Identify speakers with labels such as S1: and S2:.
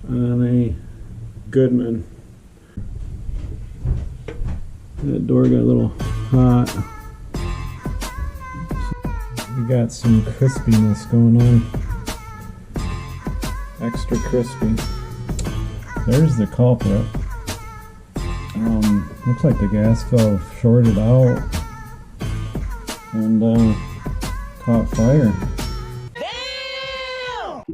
S1: on a Goodman. That door got a little hot. We got some crispiness going on. Extra crispy. There's the culprit. Looks like the gas valve shorted out and caught fire. Damn!